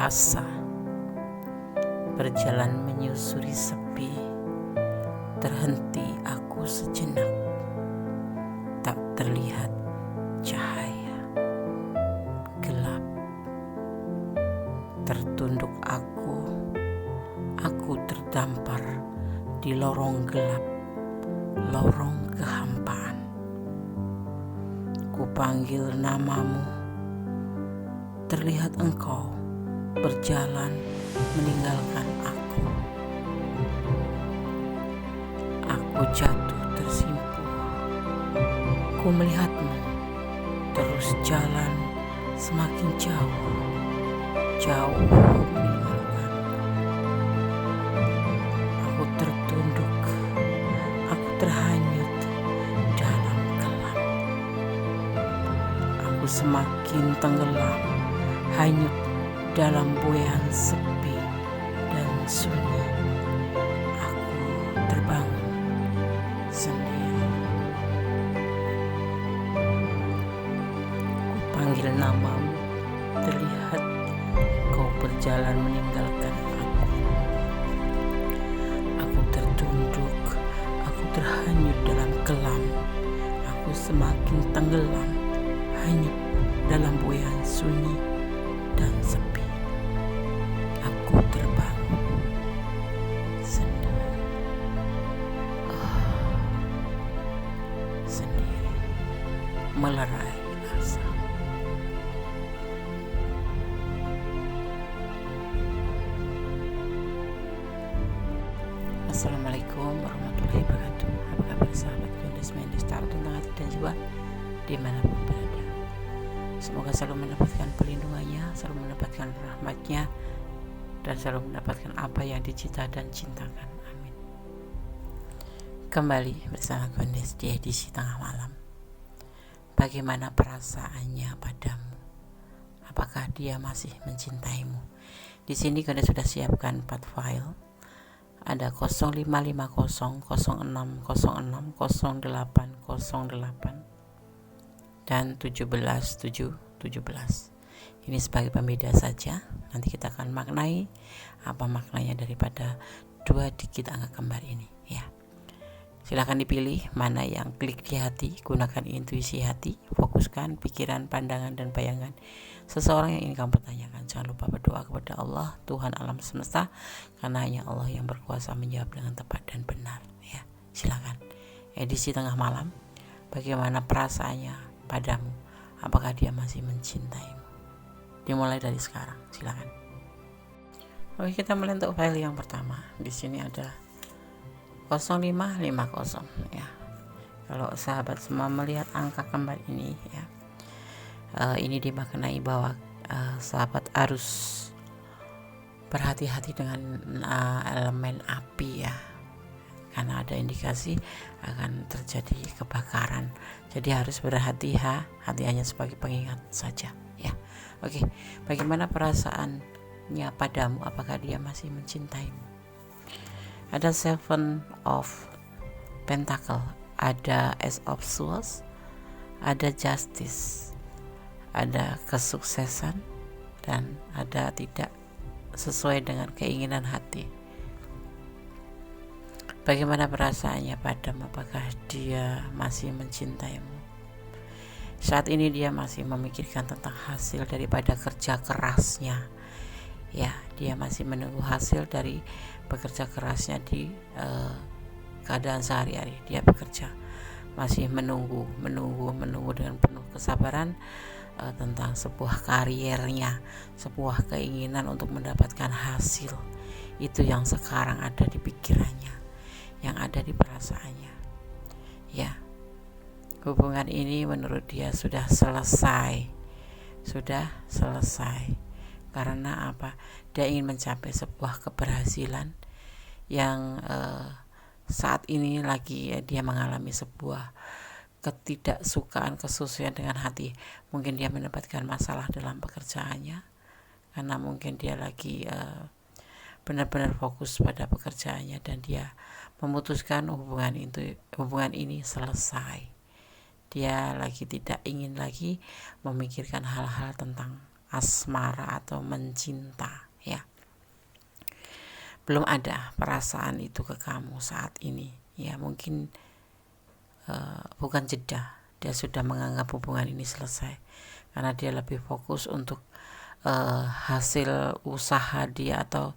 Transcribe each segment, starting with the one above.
asa, berjalan menyusuri sepi, terhenti aku sejenak, tak terlihat cahaya, gelap. Tertunduk aku terdampar di lorong gelap, lorong kehampaan. Kupanggil namamu, terlihat engkau berjalan meninggalkan aku. Aku jatuh tersimpuh, ku melihatmu terus jalan semakin jauh, jauh meninggalkan. Aku tertunduk, aku terhanyut dalam gelap. Aku semakin tenggelam, hanyut dalam buayan sepi dan sunyi. Aku terbangun sendiri. Ku panggil namamu, terlihat kau berjalan meninggalkan aku. Aku tertunduk, aku terhanyut dalam kelam. Aku semakin tenggelam, hanyut dalam buayan sunyi dan sepi. Aku terbangun sendiri. Sendiri melerai asa. Assalamualaikum warahmatullahi wabarakatuh. Apa kabar sahabat Gondes Mendes Tarot tentang hati dan jiwa dimanapun berada. Semoga selalu mendapatkan pelindungannya, selalu mendapatkan rahmatnya, dan selalu mendapatkan apa yang dicita dan cintakan. Amin. Kembali bersama Gondes di edisi tengah malam. Bagaimana perasaannya padamu? Apakah dia masih mencintaimu? Di sini Gondes sudah siapkan 4 file. Ada 0550, 0606, 0808 dan 17717. Ini sebagai pembeda saja. Nanti kita akan maknai apa maknanya daripada 2 digit angka kembar ini, ya. Silakan dipilih mana yang klik di hati, gunakan intuisi hati, fokuskan pikiran, pandangan, dan bayangan seseorang yang ingin kamu pertanyakan. Jangan lupa berdoa kepada Allah, Tuhan alam semesta, karena hanya Allah yang berkuasa menjawab dengan tepat dan benar, ya. Silakan. Edisi tengah malam, bagaimana perasaannya padamu? Apakah dia masih mencintaimu? Dimulai dari sekarang, silakan. Oke, kita mulai untuk file yang pertama. Di sini ada 0550, ya. Kalau sahabat semua melihat angka kembar ini, ya, ini dimaknai bahwa sahabat harus berhati-hati dengan elemen api, ya, karena ada indikasi akan terjadi kebakaran. Jadi harus berhati-hati, hanya sebagai pengingat saja, ya. Oke, bagaimana perasaannya padamu? Apakah dia masih mencintaimu? Ada 7 of Pentacle, ada Ace of Swords, ada Justice, ada kesuksesan, dan ada tidak sesuai dengan keinginan hati. Bagaimana perasaannya padamu? Apakah dia masih mencintaimu? Saat ini dia masih memikirkan tentang hasil daripada kerja kerasnya, ya. Dia masih menunggu hasil dari bekerja kerasnya di keadaan sehari-hari. Dia bekerja, masih menunggu dengan penuh kesabaran tentang sebuah karirnya, sebuah keinginan untuk mendapatkan hasil. Itu yang sekarang ada di pikirannya, yang ada di perasaannya, ya. Hubungan ini menurut dia sudah selesai. Karena apa? Dia ingin mencapai sebuah keberhasilan yang saat ini lagi dia mengalami sebuah ketidaksukaan, kesesuaian dengan hati. Mungkin dia mendapatkan masalah dalam pekerjaannya, karena mungkin dia lagi benar-benar fokus pada pekerjaannya, dan dia memutuskan hubungan ini selesai. Dia lagi tidak ingin lagi memikirkan hal-hal tentang asmara atau mencinta, ya. Belum ada perasaan itu ke kamu saat ini, ya. Mungkin bukan jeda, dia sudah menganggap hubungan ini selesai karena dia lebih fokus untuk hasil usaha dia atau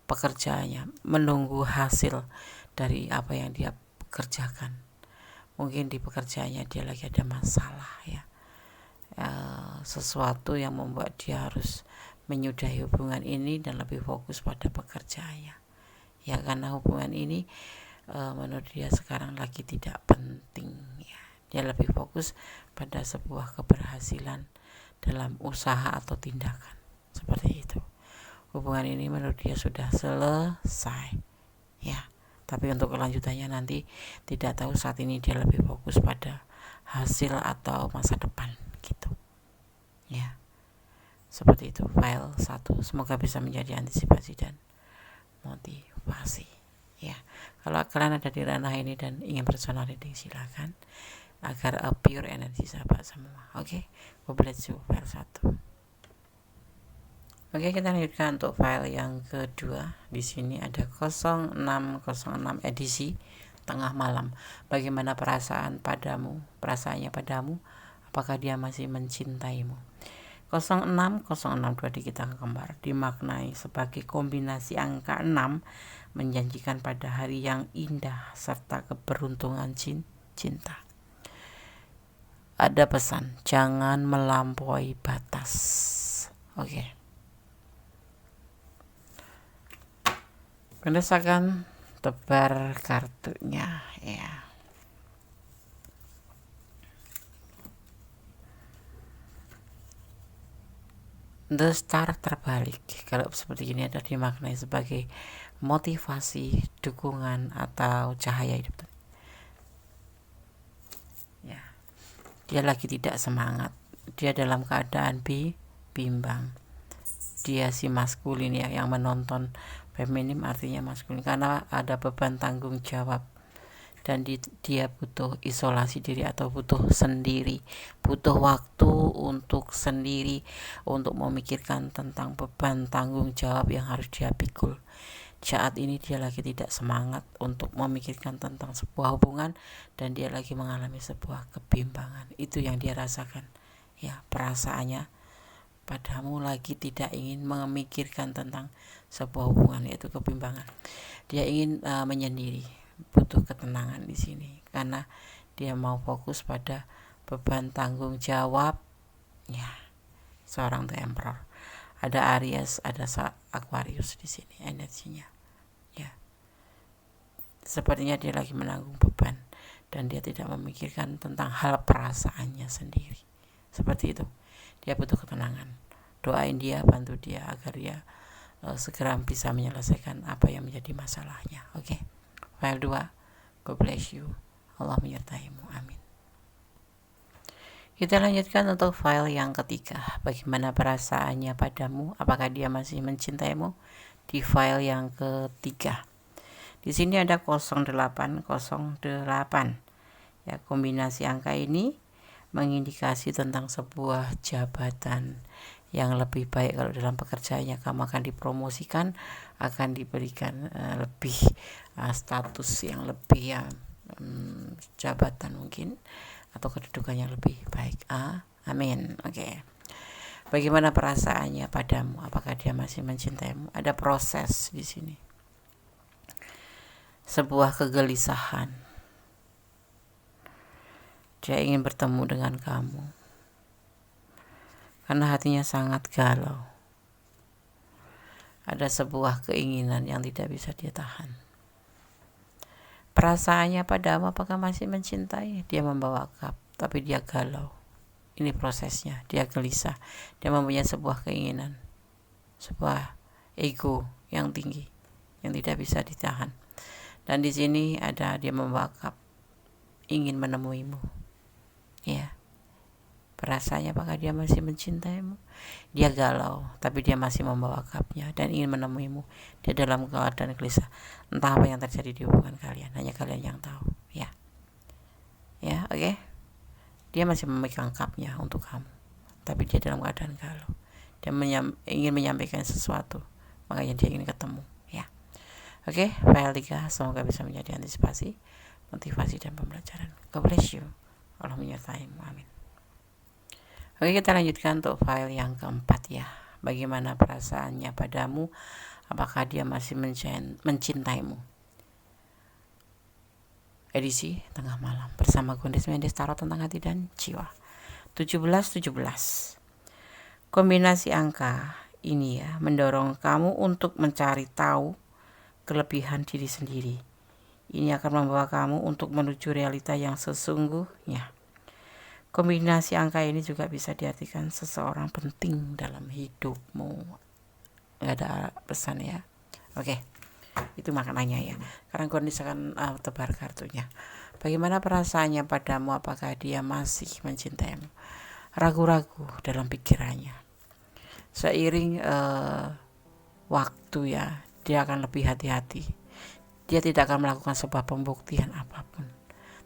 pekerjaannya, menunggu hasil dari apa yang dia kerjakan. Mungkin di pekerjaannya dia lagi ada masalah, ya, sesuatu yang membuat dia harus menyudahi hubungan ini dan lebih fokus pada pekerjaannya, ya, karena hubungan ini menurut dia sekarang lagi tidak penting, ya. Dia lebih fokus pada sebuah keberhasilan dalam usaha atau tindakan seperti itu. Hubungan ini menurut dia sudah selesai, ya. Tapi untuk kelanjutannya nanti tidak tahu. Saat ini dia lebih fokus pada hasil atau masa depan, gitu, ya. Seperti itu file 1. Semoga bisa menjadi antisipasi dan motivasi, ya. Kalau kalian ada di ranah ini dan ingin personal reading, silakan, agar pure energi sahabat semua. Oke, God bless you file 1. Oke, kita lanjutkan untuk file yang kedua. Di sini ada 0606 edisi tengah malam. Bagaimana perasaannya padamu? Apakah dia masih mencintaimu? 06062 di kita kembar dimaknai sebagai kombinasi angka 6, menjanjikan pada hari yang indah serta keberuntungan cinta. Ada pesan, jangan melampaui batas. Oke. Berdasarkan tebar kartunya, ya. The Star terbalik. Kalau seperti ini ada dimaknai sebagai motivasi, dukungan, atau cahaya hidup. Ya. Dia lagi tidak semangat. Dia dalam keadaan bimbang. Dia si maskulin, ya, yang menonton. Feminim artinya maskulin karena ada beban tanggung jawab. Dan dia butuh isolasi diri atau butuh sendiri, butuh waktu untuk sendiri, untuk memikirkan tentang beban tanggung jawab yang harus dia pikul. Saat ini dia lagi tidak semangat untuk memikirkan tentang sebuah hubungan dan dia lagi mengalami sebuah kebimbangan. Itu yang dia rasakan, ya. Perasaannya padamu lagi tidak ingin memikirkan tentang sebuah hubungan, yaitu kebimbangan. Dia ingin menyendiri, butuh ketenangan di sini karena dia mau fokus pada beban tanggung jawab, ya. Seorang Emperor, ada Aries, ada Aquarius di sini energinya, ya. Sepertinya dia lagi menanggung beban dan dia tidak memikirkan tentang hal perasaannya sendiri. Seperti itu. Dia butuh ketenangan. Doain dia, bantu dia agar dia segera bisa menyelesaikan apa yang menjadi masalahnya. Oke. File 2. God bless you. Allah menyertaimu. Amin. Kita lanjutkan untuk file yang ketiga. Bagaimana perasaannya padamu? Apakah dia masih mencintaimu? Di file yang ketiga. Di sini ada 0808. Ya, kombinasi angka ini mengindikasi tentang sebuah jabatan yang lebih baik. Kalau dalam pekerjaannya kamu akan dipromosikan, akan diberikan lebih status yang lebih, ya, jabatan mungkin, atau kedudukan yang lebih baik. Amin. Oke. Bagaimana perasaannya padamu? Apakah dia masih mencintaimu? Ada proses di sini. Sebuah kegelisahan. Dia ingin bertemu dengan kamu karena hatinya sangat galau. Ada sebuah keinginan yang tidak bisa dia tahan. Perasaannya padamu, apakah masih mencintai? Dia membawa cup, tapi dia galau. Ini prosesnya, dia gelisah. Dia mempunyai sebuah keinginan, sebuah ego yang tinggi yang tidak bisa ditahan. Dan di sini ada dia membawa cup, ingin menemuimu, ya. Perasaannya apakah dia masih mencintaimu? Dia galau, tapi dia masih membawa cupnya dan ingin menemuimu. Dia dalam keadaan gelisah. Entah apa yang terjadi di hubungan kalian, hanya kalian yang tahu, ya. Ya, oke. Dia masih memegang cupnya untuk kamu, tapi dia dalam keadaan galau. Dia ingin menyampaikan sesuatu, makanya dia ingin ketemu, ya. Oke, file 3 semoga bisa menjadi antisipasi, motivasi, dan pembelajaran. God bless you. Allah menyertaimu. Amin. Oke, kita lanjutkan untuk file yang keempat, ya. Bagaimana perasaannya padamu? Apakah dia masih mencintaimu? Edisi tengah malam bersama Gondes Mendes, tarot tentang hati dan jiwa. 17-17. Kombinasi angka ini ya mendorong kamu untuk mencari tahu kelebihan diri sendiri. Ini akan membawa kamu untuk menuju realita yang sesungguhnya. Kombinasi angka ini juga bisa diartikan seseorang penting dalam hidupmu. Gak ada pesan ya. Oke, itu maknanya ya. Sekarang Gondes akan tebar kartunya. Bagaimana perasaannya padamu? Apakah dia masih mencintaimu? Ragu-ragu dalam pikirannya. Seiring waktu ya, dia akan lebih hati-hati. Dia tidak akan melakukan sebuah pembuktian apapun,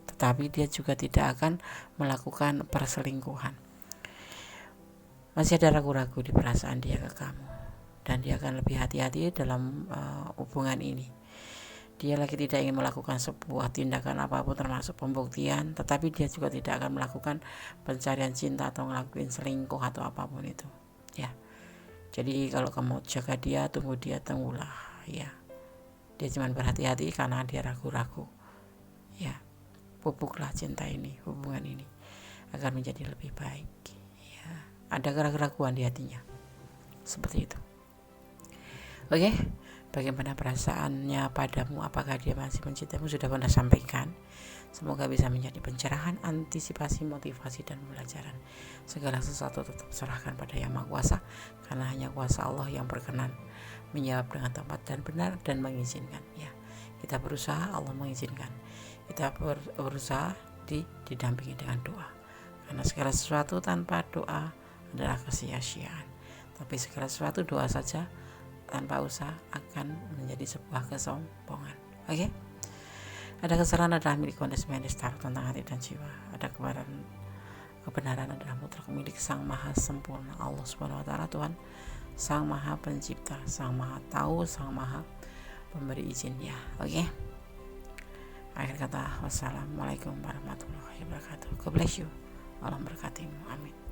tetapi dia juga tidak akan melakukan perselingkuhan. Masih ada ragu-ragu di perasaan dia ke kamu, dan dia akan lebih hati-hati dalam hubungan ini. Dia lagi tidak ingin melakukan sebuah tindakan apapun termasuk pembuktian, tetapi dia juga tidak akan melakukan pencarian cinta atau ngelakuin selingkuh atau apapun itu, ya. Jadi kalau kamu jaga dia, tunggulah, ya. Dia cuma berhati-hati karena dia ragu-ragu, ya. Pupuklah cinta ini, hubungan ini agar menjadi lebih baik, ya. Ada keraguan di hatinya, seperti itu. Oke, bagaimana perasaannya padamu? Apakah dia masih mencintaimu? Sudah pernah sampaikan. Semoga bisa menjadi pencerahan, antisipasi, motivasi, dan pembelajaran. Segala sesuatu tetap serahkan pada Yang Maha Kuasa, karena hanya kuasa Allah yang berkenan menjawab dengan tepat dan benar dan mengizinkan, ya. Kita berusaha, Allah mengizinkan. Kita berusaha didampingi dengan doa, karena segala sesuatu tanpa doa adalah kesia-siaan. Tapi segala sesuatu doa saja tanpa usaha akan menjadi sebuah kesombongan. Oke? Ada kesalahan adalah milik Gondes Mendes, tarot tentang hati dan jiwa. Ada kebenaran adalah mutlak milik Sang Maha Sempurna, Allah Subhanahu wa taala, Tuhan Sang Maha Pencipta, Sang Maha Tahu, Sang Maha Pemberi izin, ya. Oke. Akhir kata, wassalamualaikum warahmatullahi wabarakatuh. God bless you. Allah memberkatimu. Amin.